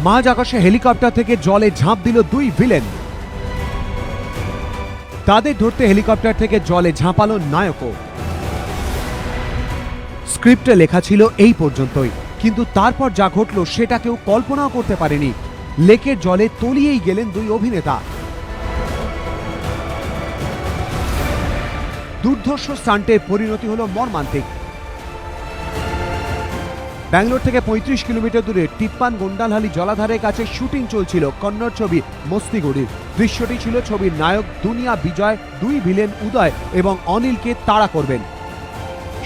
মাঝ আকাশে হেলিকপ্টার থেকে জলে ঝাঁপ দিল দুই ভিলেন। তাদের ধরতে হেলিকপ্টার থেকে জলে ঝাঁপালো নায়কও। স্ক্রিপ্টে লেখা ছিল এই পর্যন্তই, কিন্তু তারপর যা ঘটল সেটা কেউ কল্পনাও করতে পারেনি। লেকের জলে তলিয়েই গেলেন দুই অভিনেতা। দুর্ধর্ষ স্টান্টের পরিণতি হলো মর্মান্তিক। ব্যাঙ্গালোর থেকে ৩৫ কিলোমিটার দূরে টিপ্পান গোন্ডালহালি জলাধারের কাছে শুটিং চলছিল কন্নড় ছবি মস্তিগড়ির। দৃশ্যটি ছিল ছবির নায়ক দুনিয়া বিজয় দুই ভিলেন উদয় এবং অনিলকে তাড়া করবেন।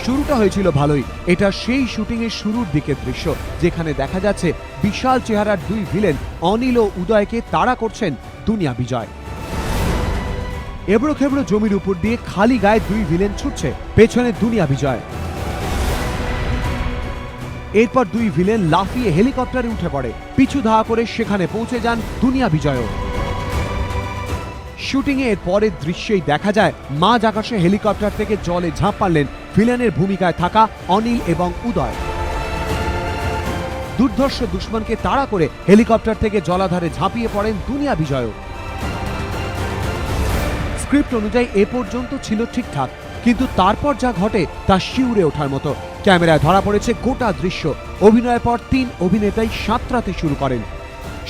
শুরুটা হয়েছিল ভালোই। এটা সেই শুটিং এর শুরুর দিকের দৃশ্য, যেখানে দেখা যাচ্ছে বিশাল চেহারার দুই ভিলেন অনিল ও উদয়কে তাড়া করছেন দুনিয়া বিজয়। এবড়ো খেবড়ো জমির উপর দিয়ে খালি গায়ে দুই ভিলেন ছুটছে, পেছনে দুনিয়া বিজয়। এরপর দুই ভিলেন লাফিয়ে হেলিকপ্টারে উঠে পড়ে, পিছু ধাওয়া করে সেখানে পৌঁছে যান দুনিয়া বিজয়ও। শুটিং এর পরের দৃশ্যেই দেখা যায় মাঝ আকাশে হেলিকপ্টার থেকে জলে ঝাঁপ মারলেন ভিলেনের ভূমিকায় থাকা অনিল এবং উদয়। দুর্ধর্ষ দুশ্মনকে তাড়া করে হেলিকপ্টার থেকে জলাধারে ঝাঁপিয়ে পড়েন দুনিয়া বিজয়ও। স্ক্রিপ্ট অনুযায়ী এ পর্যন্ত ছিল ঠিকঠাক, কিন্তু তারপর যা ঘটে তা শিউরে ওঠার মতো। ক্যামেরায় ধরা পড়েছে গোটা দৃশ্য। অভিনয়ের পর তিন অভিনেতাই সাঁতরাতে শুরু করেন।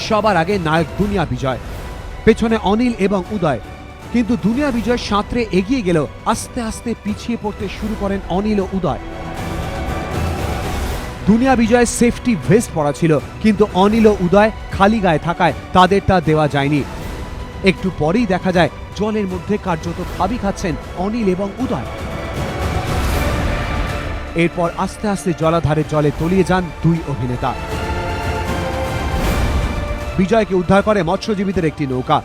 সবার আগে নায়ক দুনিয়া বিজয়, পেছনে অনিল এবং উদয়। কিন্তু দুনিয়া বিজয় সাঁতরে এগিয়ে গেল, আস্তে আস্তে পিছিয়ে পড়তে শুরু করেন অনিল ও উদয়। দুনিয়া বিজয় সেফটি ভেস্ট পরা ছিল, কিন্তু অনিল ও উদয় খালি গায়ে থাকায় তাদের তা দেওয়া যায়নি। একটু পরেই দেখা যায় জলের মধ্যে কার্যত ভাবি খাচ্ছেন অনিল এবং উদয়। এরপর আস্তে আস্তে জলাধারে জলে তলিয়ে যান দুই অভিনেতা। বিজয়কে উদ্ধার করে মৎস্যজীবীদের একটি নৌকা।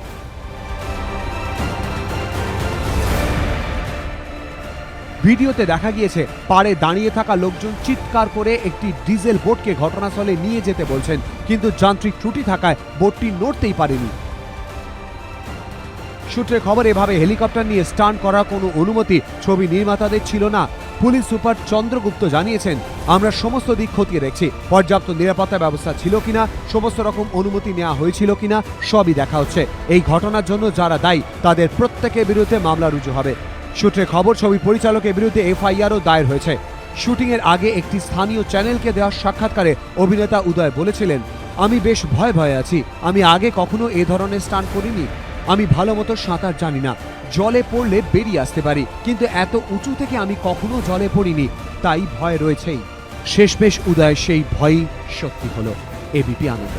ভিডিওতে দেখা গিয়েছে পাড়ে দাঁড়িয়ে থাকা লোকজন চিৎকার করে একটি ডিজেল বোটকে ঘটনাস্থলে নিয়ে যেতে বলছেন, কিন্তু যান্ত্রিক ত্রুটি থাকায় বোটটি নড়তেই পারেনি। সূত্রে খবর, এভাবে হেলিকপ্টার নিয়ে স্টান্ট করার কোনো অনুমতি ছবি নির্মাতাদের ছিল না। পুলিশ সুপার চন্দ্রগুপ্ত জানিয়েছেন, আমরা সমস্ত দিক খতিয়ে দেখছি। পর্যাপ্ত নিরাপত্তা ব্যবস্থা ছিল কিনা, সমস্ত রকম অনুমতি নেওয়া হয়েছিল কিনা, সবই দেখা হচ্ছে। এই ঘটনার জন্য যারা দায়ী তাদের প্রত্যেকের বিরুদ্ধে মামলা রুজু হবে। সূত্রে খবর, ছবি পরিচালকের বিরুদ্ধে এফআইআরও দায়ের হয়েছে। শুটিং এর আগে একটি স্থানীয় চ্যানেলকে দেওয়া সাক্ষাৎকারে অভিনেতা উদয় বলেছিলেন, আমি বেশ ভয়ে আছি। আমি আগে কখনো এ ধরনের স্টান্ট করিনি। আমি ভালো মতো সাঁতার জানি না, জলে পড়লে বেরিয়ে আসতে পারি, কিন্তু এত উঁচু থেকে আমি কখনো জলে পড়িনি, তাই ভয় রয়েছেই। শেষমেশ উদয় সেই ভয়ই সত্যি হলো। এবিপি আনন্দ।